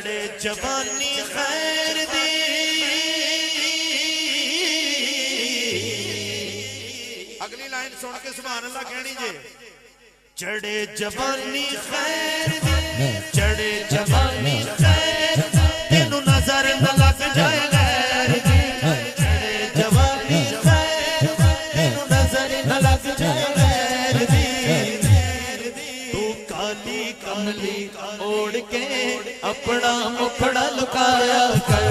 چڑے جوانی خیر دی اگلی لائن سن کے سبحان اللہ کہنی جے چڑے جوانی خیر دی چڑے جوانی خیر تینوں نظر نہ لگ جائے غیر دی چڑے جوانی خیر تینوں نظر نہ لگ جائے غیر دی تو کالی کملی اوڑ کے اپنا مکھڑا لکایا کر